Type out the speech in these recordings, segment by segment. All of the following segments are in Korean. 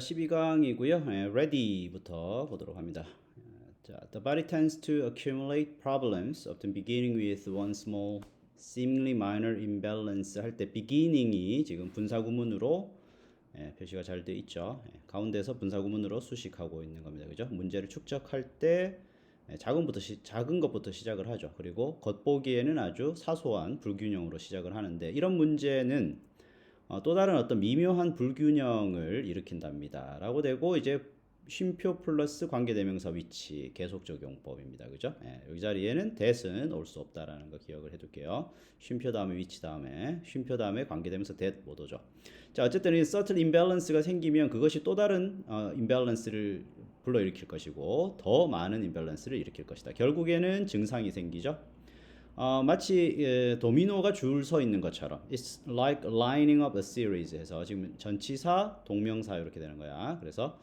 12강이고요. ready부터 보도록 합니다. 자, the body tends to accumulate problems, often beginning with one small, seemingly minor imbalance 할 때 beginning이 지금 분사구문으로 표시가 잘 되어 있죠. 가운데서 분사구문으로 수식하고 있는 겁니다. 그죠? 문제를 축적할 때 작은 것부터 시작을 하죠. 그리고 겉보기에는 아주 사소한 불균형으로 시작을 하는데 이런 문제는 또 다른 어떤 미묘한 불균형을 일으킨답니다. 라고 되고 이제 쉼표 플러스 관계대명사 위치 계속 적용법입니다. 그죠? 여기 자리에는 that은 올 수 없다라는 거 기억을 해둘게요. 쉼표 다음에 위치 다음에 쉼표 다음에 관계대명사 that 못 오죠. 자, 어쨌든 이 certain imbalance가 생기면 그것이 또 다른 imbalance를 불러일으킬 것이고 더 많은 imbalance를 일으킬 것이다. 결국에는 증상이 생기죠. 마치 도미노가 줄 서 있는 것처럼 It's like lining up a series 해서 지금 전치사, 동명사 이렇게 되는 거야. 그래서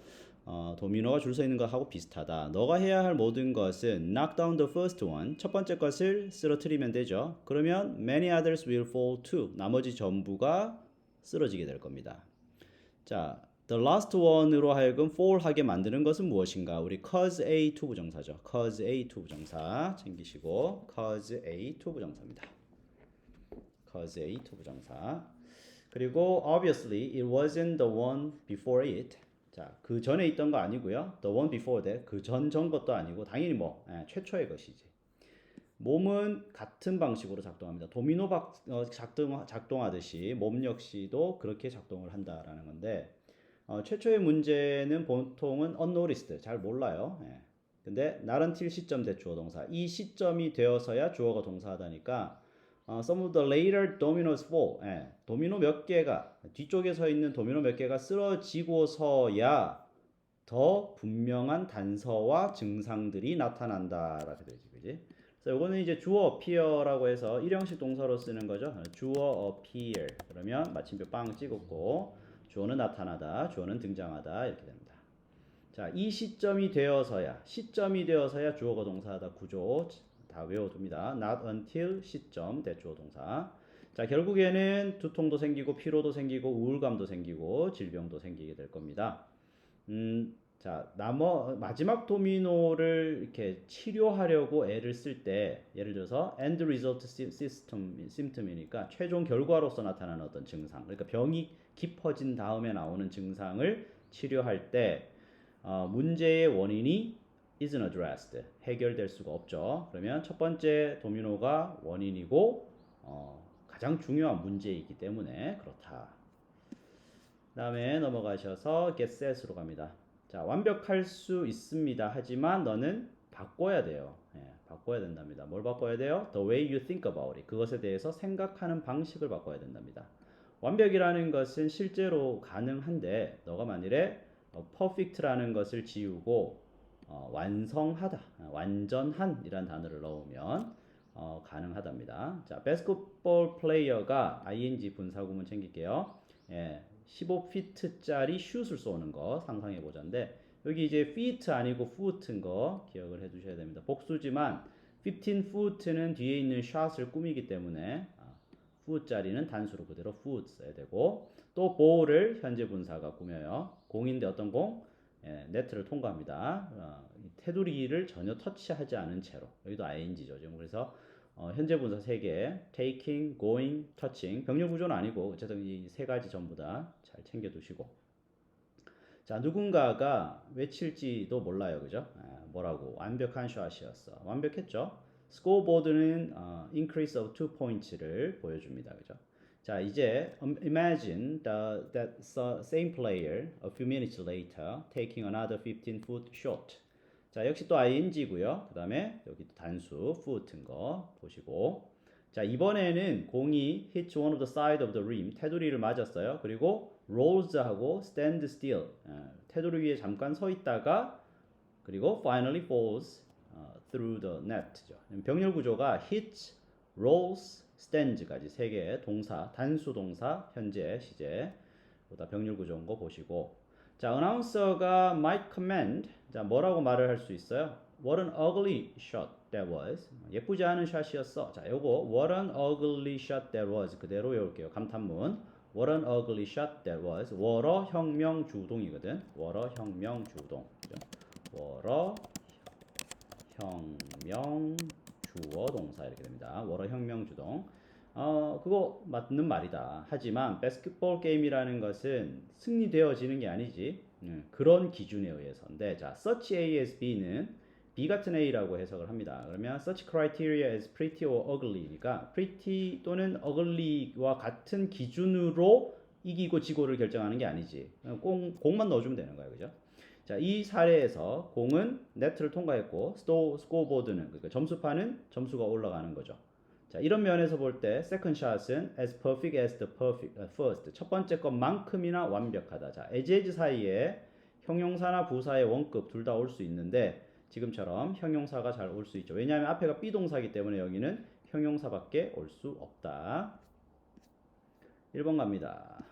도미노가 줄 서 있는 것하고 비슷하다. 너가 해야 할 모든 것은 knock down the first one. 첫 번째 것을 쓰러뜨리면 되죠. 그러면 many others will fall too. 나머지 전부가 쓰러지게 될 겁니다. 자, the last one으로 하여금 fall 하게 만드는 것은 무엇인가? 우리 cause A to 부정사죠. cause A to 부정사 챙기시고 cause A to 부정사입니다. cause A to 부정사. 그리고 obviously it wasn't the one before it. 자, 그 전에 있던 거 아니고요. the one before that. 그 전 것도 아니고 당연히 최초의 것이지. 몸은 같은 방식으로 작동합니다. 도미노 작동하듯이 몸 역시도 그렇게 작동을 한다라는 건데 최초의 문제는 보통은 unnoticed, 잘 몰라요. 근데 not until 시점 대 주어 동사. 이 시점이 되어서야 주어가 동사하다니까 some of the later dominoes fall. 도미노 몇 개가 뒤쪽에 서 있는 도미노 몇 개가 쓰러지고서야 더 분명한 단서와 증상들이 나타난다라고 되지, 그지? 그래서 이거는 이제 주어 appear라고 해서 일형식 동사로 쓰는 거죠. 주어 appear. 그러면 마침표 빵 찍었고 주어는 나타나다, 주어는 등장하다 이렇게 됩니다. 자, 이 시점이 되어서야 주어가 동사하다 구조 다 외워둡니다. Not until 시점 대주어 동사. 자, 결국에는 두통도 생기고 피로도 생기고 우울감도 생기고 질병도 생기게 될 겁니다. 자, 마지막 도미노를 이렇게 치료하려고 애를 쓸 때, 예를 들어서 end result symptom이니까 최종 결과로서 나타나는 어떤 증상, 그러니까 병이 깊어진 다음에 나오는 증상을 치료할 때 문제의 원인이 isn't addressed, 해결될 수가 없죠. 그러면 첫 번째 도미노가 원인이고 가장 중요한 문제이기 때문에 그렇다. 다음에 넘어가셔서 get set으로 갑니다. 자, 완벽할 수 있습니다. 하지만 너는 바꿔야 돼요. 바꿔야 된답니다. 뭘 바꿔야 돼요? The way you think about it. 그것에 대해서 생각하는 방식을 바꿔야 된답니다. 완벽이라는 것은 실제로 가능한데 너가 만일에 perfect라는 것을 지우고 완성하다, 완전한 이란 단어를 넣으면 가능하답니다. 자, basketball player가 ing 분사구문 챙길게요. 15피트짜리 슛을 쏘는 거 상상해 보자인데 여기 이제 feet 아니고 foot인 거 기억을 해 두셔야 됩니다. 복수지만 15foot는 뒤에 있는 샷을 꾸미기 때문에 foot자리는 단수로 그대로 foot 써야 되고 또 ball을 현재 분사가 꾸며요. 공인데 어떤 공? 네트를 통과합니다. 테두리를 전혀 터치하지 않은 채로 여기도 ing죠. 지금 그래서 현재 분사 3개 taking, going, touching 병렬 구조는 아니고 어쨌든 이 세 가지 전부 다 잘 챙겨 두시고 자, 누군가가 외칠지도 몰라요. 그죠? 뭐라고? 완벽한 샷이었어. 완벽했죠? 스코어보드는 increase of 2 points를 보여줍니다. 그죠? 자, 이제 imagine that same player a few minutes later taking another 15-foot shot. 자, 역시 또 ing고요. 그 다음에 여기 단수 foot인 거 보시고 자, 이번에는 공이 hits one of the side of the rim, 테두리를 맞았어요. 그리고 rolls하고 stand still, 테두리 위에 잠깐 서 있다가 그리고 finally falls through the net죠. 병렬 구조가 hits, rolls, stands까지 3개의 동사, 단수 동사, 현재, 시제 보다 병렬 구조인 거 보시고 자, 어나운서가 might command, 자, 뭐라고 말을 할 수 있어요? What an ugly shot that was. 예쁘지 않은 샷이었어. 자, 요거 what an ugly shot that was 그대로 외울게요. 감탄문. What an ugly shot that was. 월어 혁명 주동이거든. 월어 혁명 주동. 그죠? 월어 혁명 주어 동사 이렇게 됩니다. 월어 혁명 주동. 그거 맞는 말이다. 하지만 바스켓볼 게임이라는 것은 승리되어지는 게 아니지. 그런 기준에 의해서인데, 자, such A as B는 B 같은 A라고 해석을 합니다. 그러면 such criteria as pretty or ugly니까 pretty 또는 ugly와 같은 기준으로 이기고 지고를 결정하는 게 아니지. 공만 넣어주면 되는 거야, 그죠? 자, 이 사례에서 공은 네트를 통과했고 스코어보드는 그러니까 점수판은 점수가 올라가는 거죠. 자, 이런 면에서 볼 때 second shot은 as perfect as the first. 첫 번째 것만큼이나 완벽하다. 자, as 사이에 형용사나 부사의 원급 둘 다 올 수 있는데 지금처럼 형용사가 잘 올 수 있죠. 왜냐하면 앞에가 비동사이기 때문에 여기는 형용사밖에 올 수 없다. 1번 갑니다.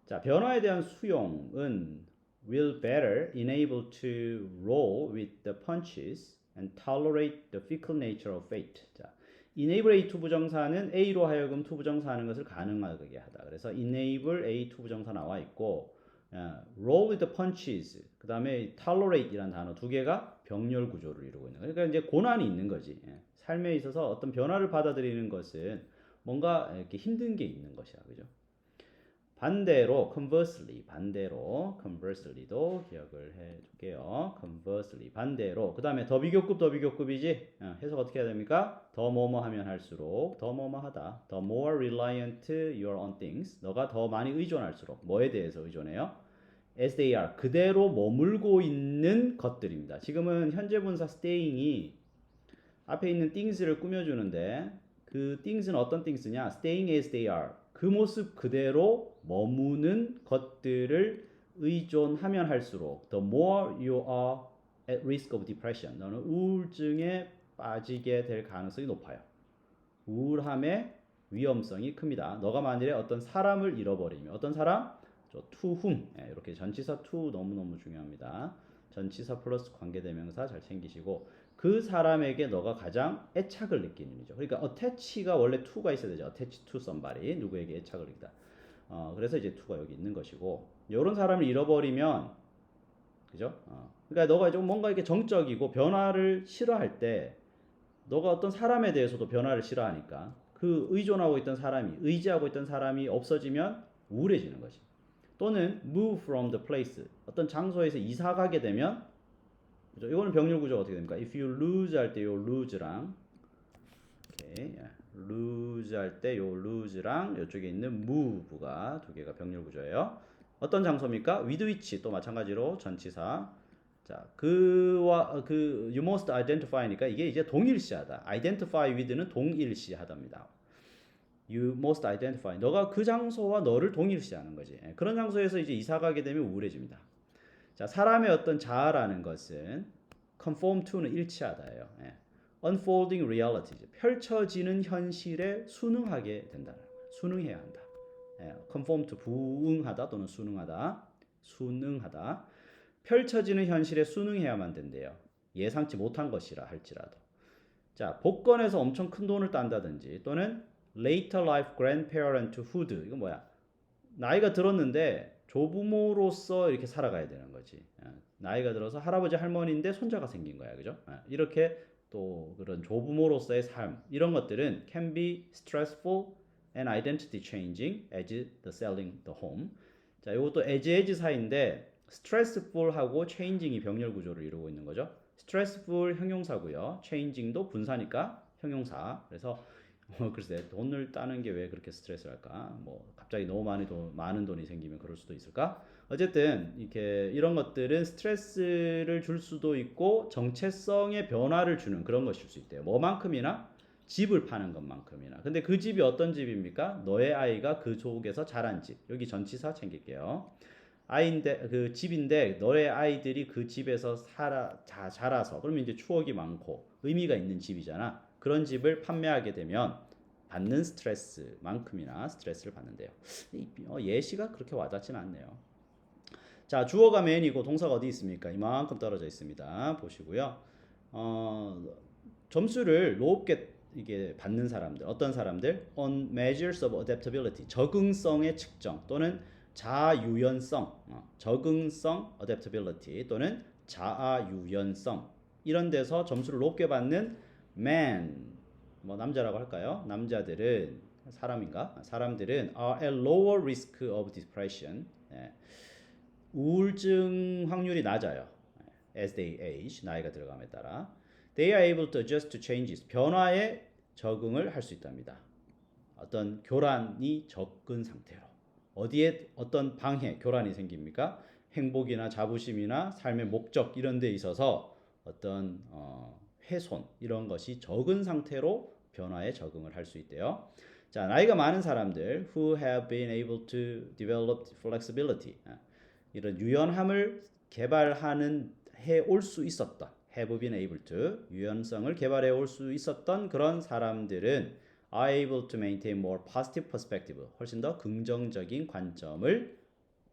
자, 변화에 대한 수용은 will better enable to roll with the punches and tolerate the fickle nature of fate. 자, enable A to 부정사는 A로 하여금 to 부정사하는 것을 가능하게 하다. 그래서 enable A to 부정사 나와 있고, roll with the punches, 그 다음에 tolerate이라는 단어 두 개가 병렬 구조를 이루고 있는 거예요. 그러니까 이제 고난이 있는 거지. 삶에 있어서 어떤 변화를 받아들이는 것은 뭔가 이렇게 힘든 게 있는 것이야, 그죠? 반대로 converselly도 기억을 해줄게요. conversely 반대로. 그 다음에 더 비교급이지. 해석 어떻게 해야 됩니까? 더 뭐뭐 하면 할수록 더 뭐뭐 하다. The more reliant you are on things. 너가 더 많이 의존할수록. 뭐에 대해서 의존해요? as they are. 그대로 머물고 있는 것들입니다. 지금은 현재 분사 staying이 앞에 있는 things를 꾸며주는데 그 things는 어떤 things냐? staying as they are. 그 모습 그대로 머무는 것들을 의존하면 할수록 the more you are at risk of depression. 너는 우울증에 빠지게 될 가능성이 높아요. 우울함의 위험성이 큽니다. 너가 만일에 어떤 사람을 잃어버리면 어떤 사람? to whom. 이렇게 전치사 to 너무너무 중요합니다. 전치사 플러스 관계대명사 잘 챙기시고 그 사람에게 너가 가장 애착을 느끼는 일이죠. 그러니까 attach가 원래 to가 있어야 되죠. attach to somebody. 누구에게 애착을 느끼다. 그래서 이제 to가 여기 있는 것이고 이런 사람을 잃어버리면 그죠? 그러니까 너가 좀 뭔가 이렇게 정적이고 변화를 싫어할 때 너가 어떤 사람에 대해서도 변화를 싫어하니까 그 의존하고 있던 사람이 의지하고 있던 사람이 없어지면 우울해지는 거지. 또는 move from the place. 어떤 장소에서 이사 가게 되면 그죠? 이거는 병렬 구조가 어떻게 됩니까? If you lose 할 때 요 lose랑 오케이, lose 할 때 요 lose랑 이쪽에 있는 move가 두 개가 병렬 구조예요. 어떤 장소입니까? with which 또 마찬가지로 전치사. 자, 그와 그 you must identify니까 이게 이제 동일시하다. identify with는 동일시하답니다. You must identify. 너가 그 장소와 너를 동일시하는 거지. 그런 장소에서 이제 이사 가게 되면 우울해집니다. 자, 사람의 어떤 자아라는 것은 conform to는 일치하다예요. unfolding reality. 펼쳐지는 현실에 순응하게 된다는 거예요. 순응해야 한다. conform to 부응하다 또는 순응하다. 순응하다. 펼쳐지는 현실에 순응해야만 된대요. 예상치 못한 것이라 할지라도. 자, 복권에서 엄청 큰 돈을 딴다든지 또는 later life grandparenthood. 이거 뭐야? 나이가 들었는데 조부모로서 이렇게 살아가야 되는 거지. 나이가 들어서 할아버지 할머니인데 손자가 생긴 거야. 그죠? 이렇게 또 그런 조부모로서의 삶 이런 것들은 can be stressful and identity changing as the selling the home. 자, 이것도 as 사이인데 stressful하고 changing이 병렬 구조를 이루고 있는 거죠. stressful 형용사고요. changing도 분사니까 형용사. 그래서 글쎄 돈을 따는 게 왜 그렇게 스트레스를 할까? 뭐 갑자기 너무 많은 돈이 생기면 그럴 수도 있을까? 어쨌든 이렇게 이런 것들은 스트레스를 줄 수도 있고 정체성의 변화를 주는 그런 것일 수 있대요. 뭐만큼이나 집을 파는 것만큼이나. 근데 그 집이 어떤 집입니까? 너의 아이가 그 속에서 자란 집. 여기 전치사 챙길게요. 아이인데 그 집인데 너의 아이들이 그 집에서 자라서 그러면 이제 추억이 많고 의미가 있는 집이잖아. 그런 집을 판매하게 되면 받는 스트레스만큼이나 스트레스를 받는데요. 예시가 그렇게 와닿지는 않네요. 자, 주어가 맨이고 동사가 어디 있습니까? 이만큼 떨어져 있습니다. 보시고요. 점수를 높게 이게 받는 사람들, 어떤 사람들? On measures of adaptability, 적응성의 측정 또는 자유연성, 적응성 adaptability 또는 자아유연성 이런 데서 점수를 높게 받는 man, 뭐 남자라고 할까요? 남자들은 사람인가? 사람들은 are at lower risk of depression. 예. 우울증 확률이 낮아요. As they age, 나이가 들어감에 따라. They are able to adjust to changes. 변화에 적응을 할 수 있답니다. 어떤 교란이 적은 상태로. 어디에 어떤 방해, 교란이 생깁니까? 행복이나 자부심이나 삶의 목적 이런 데 있어서 어떤 훼손 이런 것이 적은 상태로 변화에 적응을 할 수 있대요. 자, 나이가 많은 사람들 who have been able to develop flexibility. 이런 유연함을 개발하는 해 올 수 있었던 have been able to 유연성을 개발해 올 수 있었던 그런 사람들은 are able to maintain more positive perspective 훨씬 더 긍정적인 관점을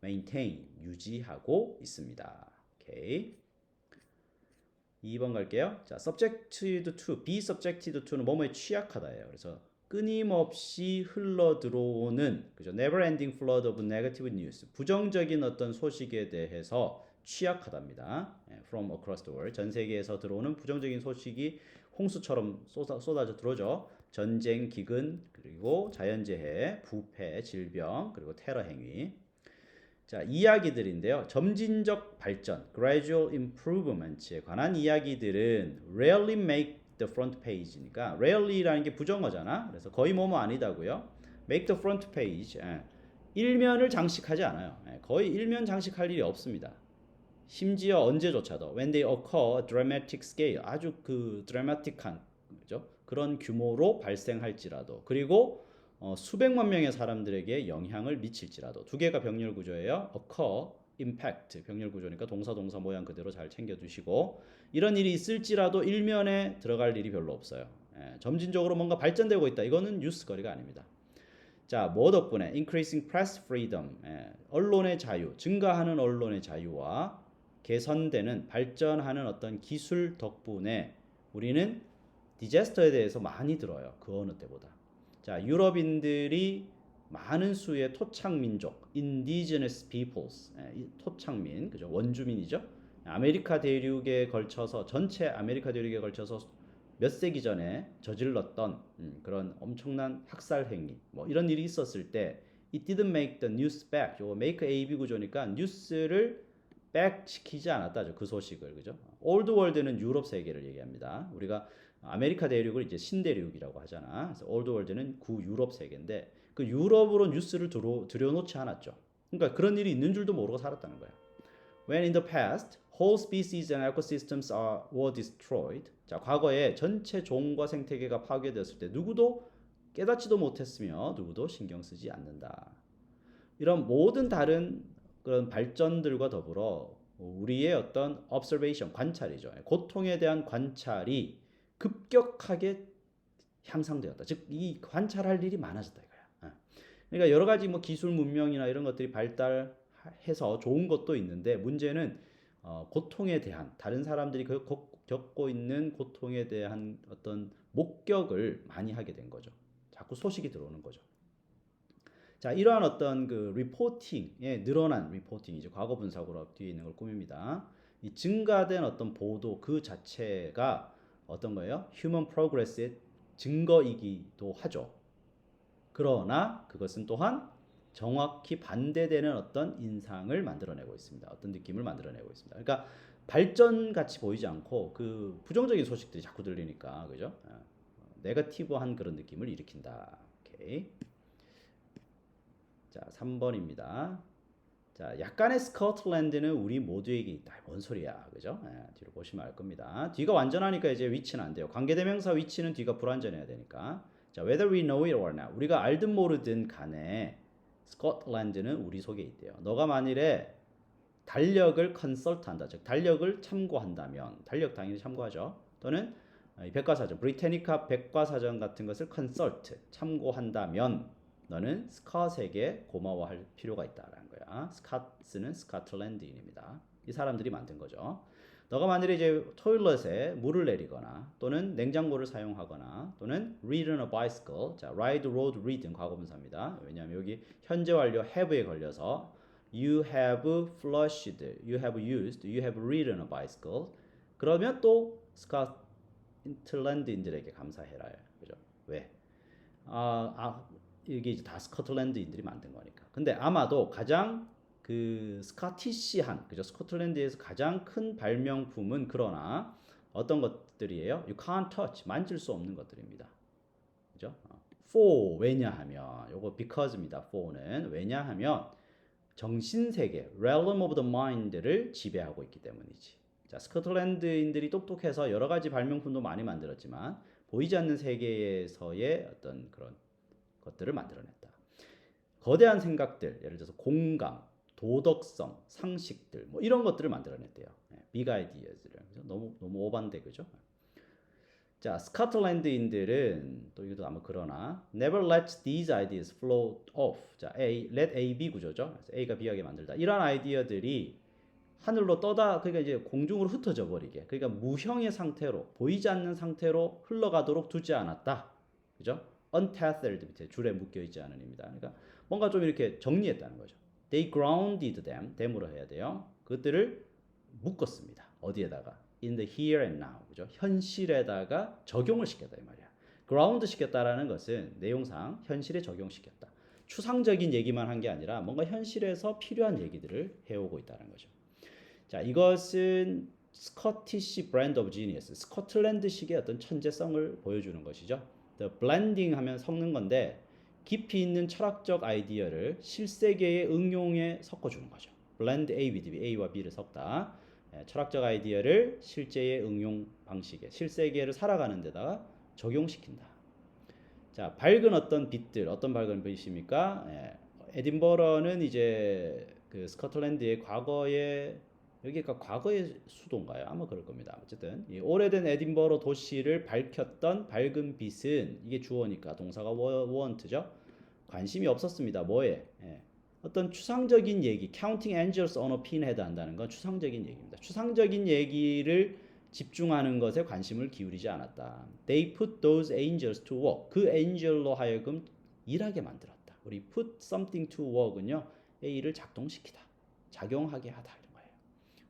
maintain 유지하고 있습니다. 오케이. 2번 갈게요. 자, subjected to, be subjected to는 뭐뭐에 취약하다예요. 그래서 끊임없이 흘러 들어오는 그죠? never ending flood of negative news. 부정적인 어떤 소식에 대해서 취약하답니다. from across the world. 전 세계에서 들어오는 부정적인 소식이 홍수처럼 쏟아져 들어오죠. 전쟁, 기근, 그리고 자연재해, 부패, 질병, 그리고 테러 행위. 자, 이야기들인데요. 점진적 발전, gradual improvement에 관한 이야기들은 rarely make the front page니까 rarely라는 게 부정어잖아. 그래서 거의 뭐뭐 아니다고요. make the front page. 일면을 장식하지 않아요. 거의 일면 장식할 일이 없습니다. 심지어 언제조차도 when they occur dramatic scale 아주 그 드라마틱한 그죠? 그런 규모로 발생할지라도 그리고 수백만 명의 사람들에게 영향을 미칠지라도 두 개가 병렬 구조예요. occur, impact 병렬 구조니까 동사 모양 그대로 잘 챙겨두시고 이런 일이 있을지라도 일면에 들어갈 일이 별로 없어요. 점진적으로 뭔가 발전되고 있다. 이거는 뉴스거리가 아닙니다. 자, 뭐 덕분에 increasing press freedom 언론의 자유, 증가하는 언론의 자유와 개선되는 발전하는 어떤 기술 덕분에 우리는 디자스터에 대해서 많이 들어요. 그 어느 때보다. 자, 유럽인들이 많은 수의 토착민족, indigenous peoples, 토착민, 그죠? 원주민이죠. 아메리카 대륙에 걸쳐서 전체 아메리카 대륙에 걸쳐서 몇 세기 전에 저질렀던 그런 엄청난 학살 행위, 뭐 이런 일이 있었을 때 it didn't make the news back. 요 make AB 구조니까 뉴스를 back 시키지 않았다죠. 그 소식을 그죠? 올드 월드는 유럽 세계를 얘기합니다. 우리가 아메리카 대륙을 이제 신대륙이라고 하잖아. 그래서 올드 월드는 구 유럽 세계인데 그 유럽으로 뉴스를 들여놓지 않았죠. 그러니까 그런 일이 있는 줄도 모르고 살았다는 거예요. When in the past, whole species and ecosystems were destroyed. 자, 과거에 전체 종과 생태계가 파괴되었을 때 누구도 깨닫지도 못했으며 누구도 신경 쓰지 않는다. 이런 모든 다른 그런 발전들과 더불어 우리의 어떤 observation, 관찰이죠. 고통에 대한 관찰이 급격하게 향상되었다. 즉, 이 관찰할 일이 많아졌다 이거야. 그러니까 여러 가지 뭐 기술 문명이나 이런 것들이 발달해서 좋은 것도 있는데 문제는 고통에 대한 다른 사람들이 겪고 있는 고통에 대한 어떤 목격을 많이 하게 된 거죠. 자꾸 소식이 들어오는 거죠. 자, 이러한 어떤 그 리포팅에 늘어난 리포팅이죠. 과거 분사구로 뒤에 있는 걸 꾸밉니다. 이 증가된 어떤 보도 그 자체가 어떤 거예요? 휴먼 프로그레스의 증거이기도 하죠. 그러나 그것은 또한 정확히 반대되는 어떤 인상을 만들어내고 있습니다. 어떤 느낌을 만들어내고 있습니다. 그러니까 발전 같이 보이지 않고 그 부정적인 소식들이 자꾸 들리니까 그죠? 네거티브한 그런 느낌을 일으킨다. 오케이. 자, 3번입니다. 자, 약간의 스코틀랜드는 우리 모두에게 있다. 뭔 소리야, 그죠? 뒤로 보시면 알 겁니다. 뒤가 완전하니까 이제 위치는 안 돼요. 관계대명사 위치는 뒤가 불완전해야 되니까. 자, whether we know it or not. 우리가 알든 모르든 간에 스코틀랜드는 우리 속에 있대요. 너가 만일에 달력을 컨설트한다. 즉 달력을 참고한다면 달력 당연히 참고하죠. 또는 백과사전, 브리테니카 백과사전 같은 것을 컨설트 참고한다면 너는 스캇에게 고마워할 필요가 있다라는 거야. 스캇스는 스코틀랜드인입니다. 이 사람들이 만든 거죠. 너가 만일에 이제 토일렛에 물을 내리거나 또는 냉장고를 사용하거나 또는 ridden a bicycle, 자, ride, rode, ridden 과거분사입니다. 왜냐하면 여기 현재 완료 have에 걸려서 you have flushed, you have used, you have ridden a bicycle. 그러면 또 스코틀랜드인들에게 감사해라. 그죠? 왜? 이게 이제 다 스코틀랜드인들이 만든 거니까. 근데 아마도 가장 그 스코티시한, 그죠? 스코틀랜드에서 가장 큰 발명품은 그러나 어떤 것들이에요? You can't touch, 만질 수 없는 것들입니다. 그죠? For, 왜냐하면, 요거 because입니다. for는 왜냐하면 정신세계, realm of the mind를 지배하고 있기 때문이지. 자, 스코틀랜드인들이 똑똑해서 여러 가지 발명품도 많이 만들었지만 보이지 않는 세계에서의 어떤 그런 것들을 만들어냈다. 거대한 생각들, 예를 들어서 공감, 도덕성, 상식들, 뭐 이런 것들을 만들어냈대요. big ideas를. 너무 오반데 그죠? 자, 스코틀랜드인들은 또 이것도 아마 그러나 never let these ideas float off. 자, let A, B 구조죠. 그래서 A가 B하게 만들다. 이런 아이디어들이 하늘로 떠다, 그러니까 이제 공중으로 흩어져 버리게. 그러니까 무형의 상태로, 보이지 않는 상태로 흘러가도록 두지 않았다. 그죠? untethered 밑에 줄에 묶여 있지 않은 입니다. 그러니까 뭔가 좀 이렇게 정리했다는 거죠. They grounded them, them으로 해야 돼요. 그것들을 묶었습니다. 어디에다가? In the here and now, 그죠? 현실에다가 적용을 시켰다 이 말이야. ground 시켰다라는 것은 내용상 현실에 적용시켰다. 추상적인 얘기만 한 게 아니라 뭔가 현실에서 필요한 얘기들을 해오고 있다는 거죠. 자, 이것은 스코티시 브랜드 오브 지니어스, 스코틀랜드식의 어떤 천재성을 보여주는 것이죠. The blending 하면 섞는 건데 깊이 있는 철학적 아이디어를 실세계의 응용에 섞어주는 거죠. blend A with B, A와 B를 섞다. 철학적 아이디어를 실제의 응용 방식에, 실세계를 살아가는 데다가 적용시킨다. 자, 밝은 어떤 빛들, 어떤 밝은 빛입니까? 에딘버러는 이제 그 스코틀랜드의 과거의, 여기가 과거의 수도인가요? 아마 그럴 겁니다. 어쨌든 이 오래된 에딘버러 도시를 밝혔던 밝은 빛은, 이게 주어니까 동사가 want죠. 관심이 없었습니다. 뭐에? 어떤 추상적인 얘기, counting angels on a pinhead 한다는 건 추상적인 얘기입니다. 추상적인 얘기를 집중하는 것에 관심을 기울이지 않았다. They put those angels to work. 그 엔젤로 하여금 일하게 만들었다. 우리 put something to work은요, A를 작동시키다, 작용하게 하다 이런 거예요.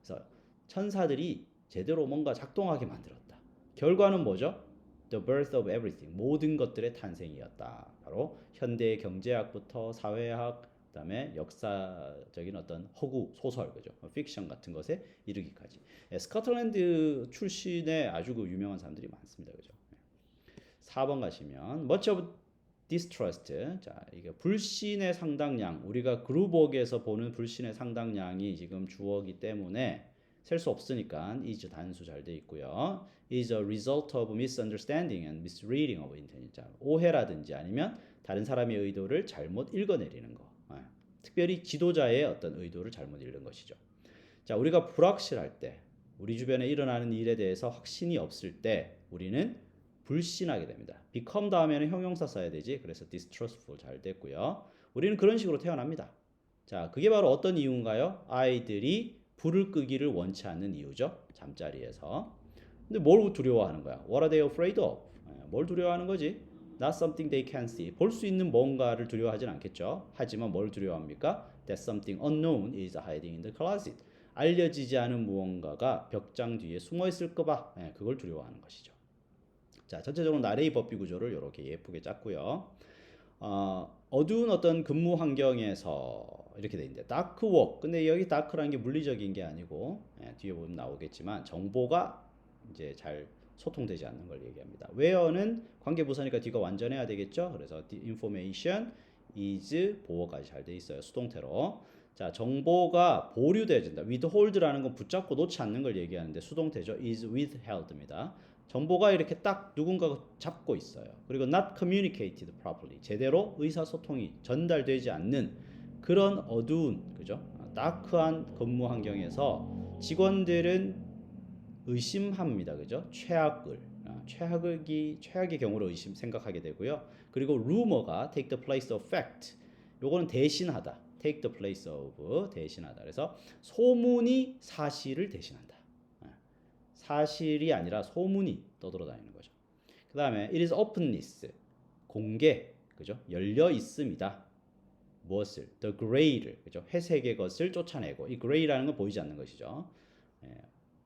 그래서 천사들이 제대로 뭔가 작동하게 만들었다. 결과는 뭐죠? The birth of everything. 모든 것들의 탄생이었다. 바로 현대 경제학부터 사회학, 그다음에 역사적인 어떤 허구 소설, 그죠? 픽션 같은 것에 이르기까지. 스코틀랜드 출신의 아주 그 유명한 사람들이 많습니다, 그죠? 4번 가시면 much of distrust. 자, 이게 불신의 상당량, 우리가 그루버그에서 보는 불신의 상당량이 지금 주어기 때문에 셀 수 없으니까 is 단수 잘 돼 있고요. is a result of misunderstanding and misreading of intent. 자, 오해라든지 아니면 다른 사람의 의도를 잘못 읽어내리는 거. 특별히 지도자의 어떤 의도를 잘못 읽는 것이죠. 자, 우리가 불확실할 때, 우리 주변에 일어나는 일에 대해서 확신이 없을 때 우리는 불신하게 됩니다. become 다음에는 형용사 써야 되지. 그래서 distrustful 잘 됐고요. 우리는 그런 식으로 태어납니다. 자, 그게 바로 어떤 이유인가요? 아이들이 불을 끄기를 원치 않는 이유죠. 잠자리에서. 근데 뭘 두려워하는 거야? What are they afraid of? 뭘 두려워하는 거지? Not something they can see. 볼 수 있는 뭔가를 두려워하진 않겠죠. 하지만 뭘 두려워합니까? That something unknown is hiding in the closet. 알려지지 않은 무언가가 벽장 뒤에 숨어 있을까 봐. 그걸 두려워하는 것이죠. 자, 전체적으로 나레이 법비 구조를 이렇게 예쁘게 짰고요. 어두운 어떤 근무 환경에서 이렇게 돼 있는데 다크 워크. 근데 여기 다크라는 게 물리적인 게 아니고 뒤에 보면 나오겠지만 정보가 이제 잘 소통되지 않는 걸 얘기합니다. where는 관계부사니까 뒤가 완전해야 되겠죠. 그래서 the information is 보어까지 잘 돼 있어요. 수동태로. 자, 정보가 보류되어진다. withhold라는 건 붙잡고 놓지 않는 걸 얘기하는데 수동태죠. is withheld입니다. 정보가 이렇게 딱 누군가가 잡고 있어요. 그리고 not communicated properly. 제대로 의사소통이 전달되지 않는 그런 어두운, 그죠? 다크한 근무 환경에서 직원들은 의심합니다. 그죠? 최악의 경우로 생각하게 되고요. 그리고 rumor가 take the place of fact. 요거는 대신하다. take the place of 대신하다. 그래서 소문이 사실을 대신한다. 사실이 아니라 소문이 떠돌아다니는 거죠. 그 다음에 it is openness, 공개, 그죠? 열려 있습니다. 무엇을? the gray를, 그죠? 회색의 것을 쫓아내고, 이 gray라는 건 보이지 않는 것이죠.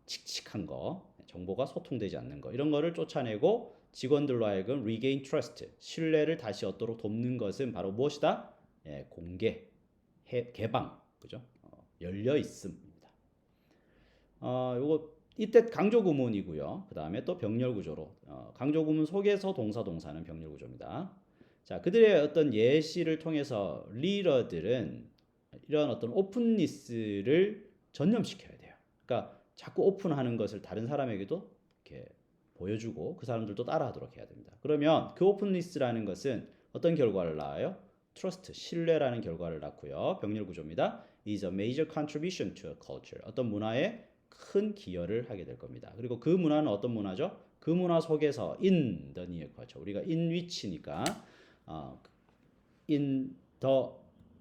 칙칙한 거, 정보가 소통되지 않는 거, 이런 거를 쫓아내고 직원들로 하여금 regain trust, 신뢰를 다시 얻도록 돕는 것은 바로 무엇이다? 공개, 개방, 그죠? 열려 있음입니다. 요거 이때 강조 구문이고요. 그 다음에 또 병렬 구조로 강조 구문 속에서 동사는 병렬 구조입니다. 자, 그들의 어떤 예시를 통해서 리더들은 이런 어떤 오픈니스를 전념시켜야 돼요. 그러니까 자꾸 오픈하는 것을 다른 사람에게도 이렇게 보여주고 그 사람들도 따라하도록 해야 됩니다. 그러면 그 오픈니스라는 것은 어떤 결과를 낳아요? 트러스트, 신뢰라는 결과를 낳고요. 병렬 구조입니다. is a major contribution to a culture. 어떤 문화에 큰 기여를 하게 될 겁니다. 그리고 그 문화는 어떤 문화죠? 그 문화 속에서 in the near culture. 우리가 in which니까 in the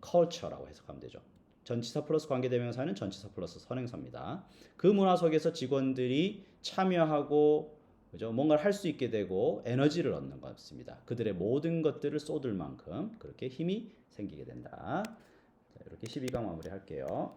culture라고 해석하면 되죠. 전치사 플러스 관계대명사는 전치사 플러스 선행사입니다. 그 문화 속에서 직원들이 참여하고 그죠? 뭔가를 할 수 있게 되고 에너지를 얻는 것입니다. 그들의 모든 것들을 쏟을 만큼 그렇게 힘이 생기게 된다. 자, 이렇게 12강 마무리할게요.